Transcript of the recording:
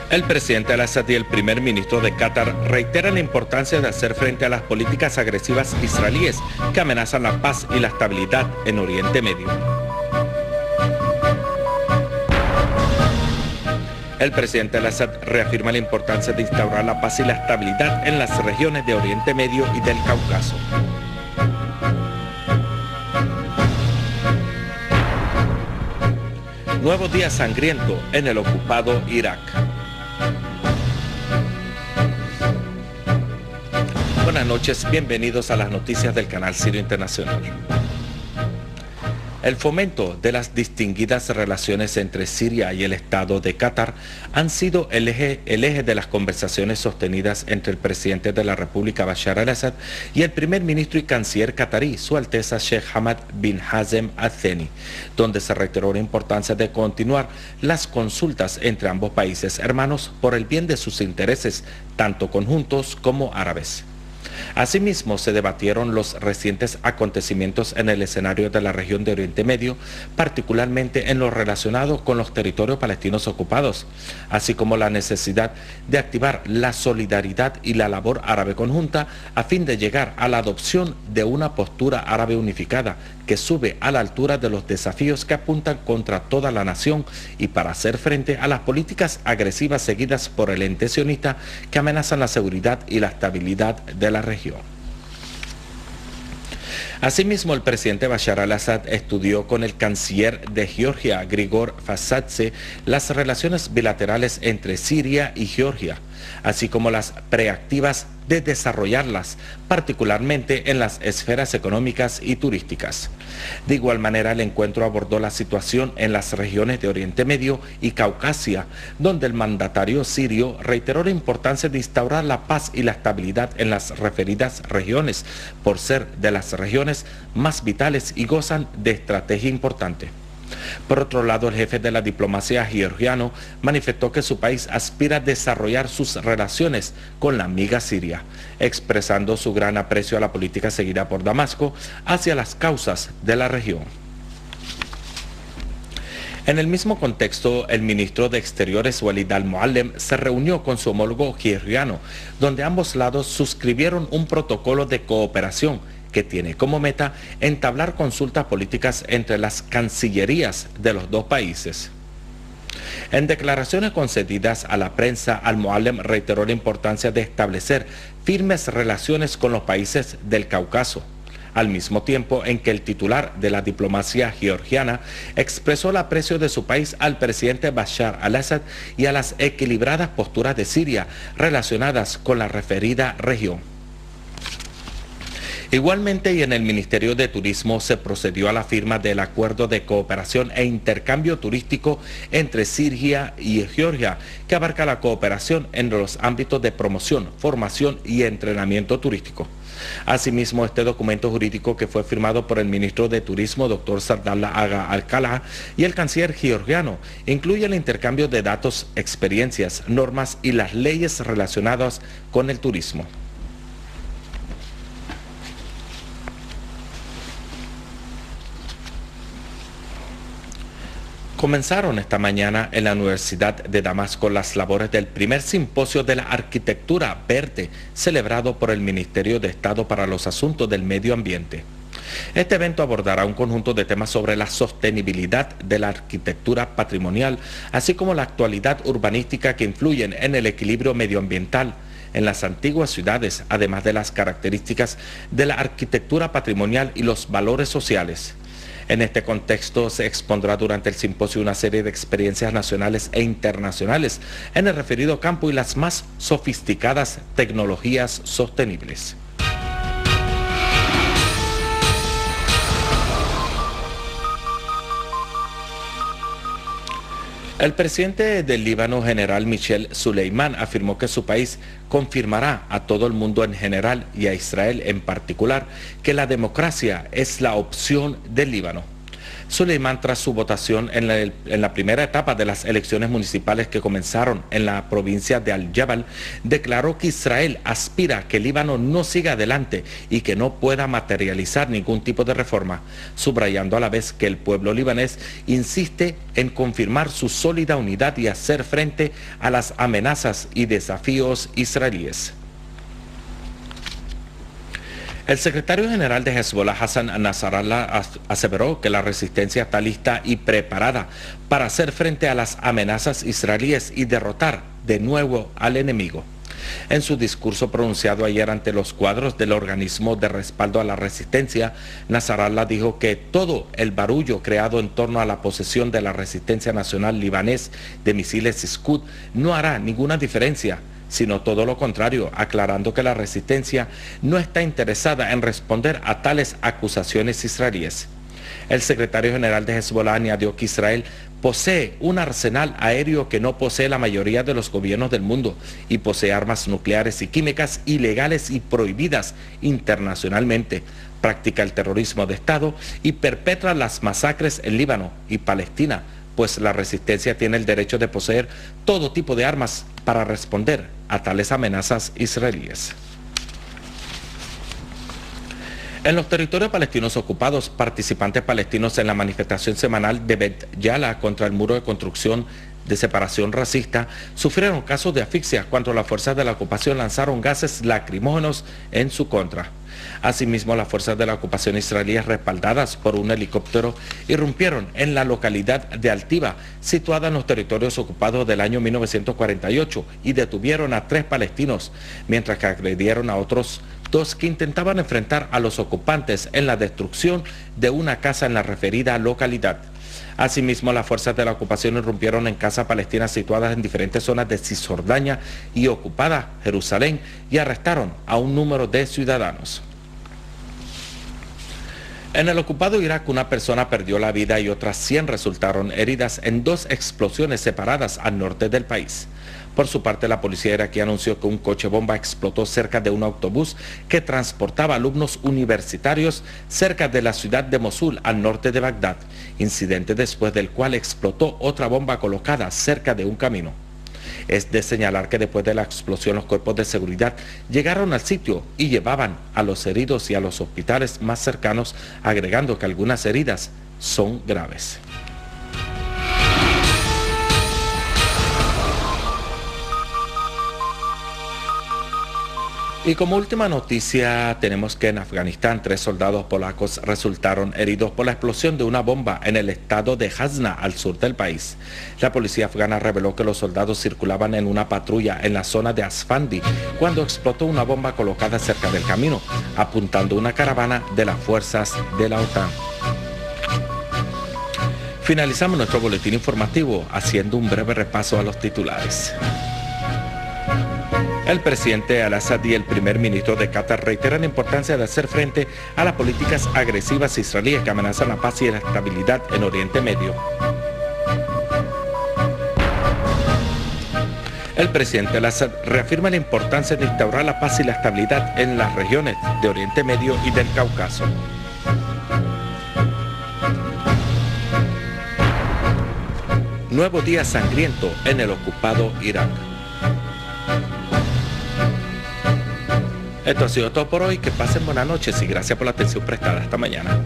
El presidente Al-Assad y el primer ministro de Qatar reiteran la importancia de hacer frente a las políticas agresivas israelíes que amenazan la paz y la estabilidad en Oriente Medio. El presidente Al-Assad reafirma la importancia de instaurar la paz y la estabilidad en las regiones de Oriente Medio y del Cáucaso. Nuevo día sangriento en el ocupado Irak. Buenas noches, bienvenidos a las noticias del canal Sirio Internacional. El fomento de las distinguidas relaciones entre Siria y el Estado de Qatar han sido el eje de las conversaciones sostenidas entre el presidente de la República Bashar al-Assad y el primer ministro y canciller qatarí, Su Alteza Sheikh Hamad bin Hazem Al Thani, donde se reiteró la importancia de continuar las consultas entre ambos países hermanos por el bien de sus intereses, tanto conjuntos como árabes. Asimismo, se debatieron los recientes acontecimientos en el escenario de la región de Oriente Medio, particularmente en lo relacionado con los territorios palestinos ocupados, así como la necesidad de activar la solidaridad y la labor árabe conjunta a fin de llegar a la adopción de una postura árabe unificada que sube a la altura de los desafíos que apuntan contra toda la nación y para hacer frente a las políticas agresivas seguidas por el ente sionista que amenazan la seguridad y la estabilidad de la región. Asimismo, el presidente Bashar al-Assad estudió con el canciller de Georgia, Grigor Fasadze, las relaciones bilaterales entre Siria y Georgia, así como las preactivas de desarrollarlas, particularmente en las esferas económicas y turísticas. De igual manera, el encuentro abordó la situación en las regiones de Oriente Medio y Caucasia, donde el mandatario sirio reiteró la importancia de instaurar la paz y la estabilidad en las referidas regiones, por ser de las regiones más vitales y gozan de estrategia importante. Por otro lado, el jefe de la diplomacia georgiano manifestó que su país aspira a desarrollar sus relaciones con la amiga Siria, expresando su gran aprecio a la política seguida por Damasco hacia las causas de la región. En el mismo contexto, el ministro de Exteriores Walid al-Muallem se reunió con su homólogo georgiano, donde ambos lados suscribieron un protocolo de cooperación que tiene como meta entablar consultas políticas entre las cancillerías de los dos países. En declaraciones concedidas a la prensa, al-Muallem reiteró la importancia de establecer firmes relaciones con los países del Cáucaso, al mismo tiempo en que el titular de la diplomacia georgiana expresó el aprecio de su país al presidente Bashar al-Assad y a las equilibradas posturas de Siria relacionadas con la referida región. Igualmente, y en el Ministerio de Turismo se procedió a la firma del acuerdo de cooperación e intercambio turístico entre Siria y Georgia, que abarca la cooperación en los ámbitos de promoción, formación y entrenamiento turístico. Asimismo, este documento jurídico, que fue firmado por el ministro de Turismo, Dr. Sardallah Aga Al-Khala, y el canciller georgiano, incluye el intercambio de datos, experiencias, normas y las leyes relacionadas con el turismo. Comenzaron esta mañana en la Universidad de Damasco las labores del primer simposio de la arquitectura verde celebrado por el Ministerio de Estado para los Asuntos del Medio Ambiente. Este evento abordará un conjunto de temas sobre la sostenibilidad de la arquitectura patrimonial, así como la actualidad urbanística que influyen en el equilibrio medioambiental en las antiguas ciudades, además de las características de la arquitectura patrimonial y los valores sociales. En este contexto se expondrá durante el simposio una serie de experiencias nacionales e internacionales en el referido campo y las más sofisticadas tecnologías sostenibles. El presidente del Líbano, general Michel Suleiman, afirmó que su país confirmará a todo el mundo en general y a Israel en particular que la democracia es la opción del Líbano. Soleimán, tras su votación en la primera etapa de las elecciones municipales que comenzaron en la provincia de Al-Jabal, declaró que Israel aspira a que el Líbano no siga adelante y que no pueda materializar ningún tipo de reforma, subrayando a la vez que el pueblo libanés insiste en confirmar su sólida unidad y hacer frente a las amenazas y desafíos israelíes. El secretario general de Hezbollah, Hassan Nasrallah, aseveró que la resistencia está lista y preparada para hacer frente a las amenazas israelíes y derrotar de nuevo al enemigo. En su discurso pronunciado ayer ante los cuadros del organismo de respaldo a la resistencia, Nasrallah dijo que todo el barullo creado en torno a la posesión de la resistencia nacional libanés de misiles Scud no hará ninguna diferencia, sino todo lo contrario, aclarando que la resistencia no está interesada en responder a tales acusaciones israelíes. El secretario general de Hezbollah añadió que Israel posee un arsenal aéreo que no posee la mayoría de los gobiernos del mundo y posee armas nucleares y químicas ilegales y prohibidas internacionalmente, practica el terrorismo de Estado y perpetra las masacres en Líbano y Palestina, pues la resistencia tiene el derecho de poseer todo tipo de armas para responder a tales amenazas israelíes. En los territorios palestinos ocupados, participantes palestinos en la manifestación semanal de Bet Yala contra el muro de construcción de separación racista sufrieron casos de asfixia cuando las fuerzas de la ocupación lanzaron gases lacrimógenos en su contra. Asimismo, las fuerzas de la ocupación israelíes, respaldadas por un helicóptero, irrumpieron en la localidad de Altiva, situada en los territorios ocupados del año 1948, y detuvieron a 3 palestinos, mientras que agredieron a otros 2 que intentaban enfrentar a los ocupantes en la destrucción de una casa en la referida localidad. Asimismo, las fuerzas de la ocupación irrumpieron en casas palestinas situadas en diferentes zonas de Cisjordania y ocupada Jerusalén y arrestaron a un número de ciudadanos. En el ocupado Irak, una persona perdió la vida y otras 100 resultaron heridas en 2 explosiones separadas al norte del país. Por su parte, la policía iraquí anunció que un coche bomba explotó cerca de un autobús que transportaba alumnos universitarios cerca de la ciudad de Mosul, al norte de Bagdad, incidente después del cual explotó otra bomba colocada cerca de un camino. Es de señalar que después de la explosión los cuerpos de seguridad llegaron al sitio y llevaban a los heridos y a los hospitales más cercanos, agregando que algunas heridas son graves. Y como última noticia, tenemos que en Afganistán 3 soldados polacos resultaron heridos por la explosión de una bomba en el estado de Hazna, al sur del país. La policía afgana reveló que los soldados circulaban en una patrulla en la zona de Asfandi cuando explotó una bomba colocada cerca del camino, apuntando una caravana de las fuerzas de la OTAN. Finalizamos nuestro boletín informativo haciendo un breve repaso a los titulares. El presidente Al-Assad y el primer ministro de Qatar reiteran la importancia de hacer frente a las políticas agresivas israelíes que amenazan la paz y la estabilidad en Oriente Medio. El presidente Al-Assad reafirma la importancia de instaurar la paz y la estabilidad en las regiones de Oriente Medio y del Cáucaso. Nuevo día sangriento en el ocupado Irak. Esto ha sido todo por hoy. Que pasen buenas noches y gracias por la atención prestada. Hasta mañana.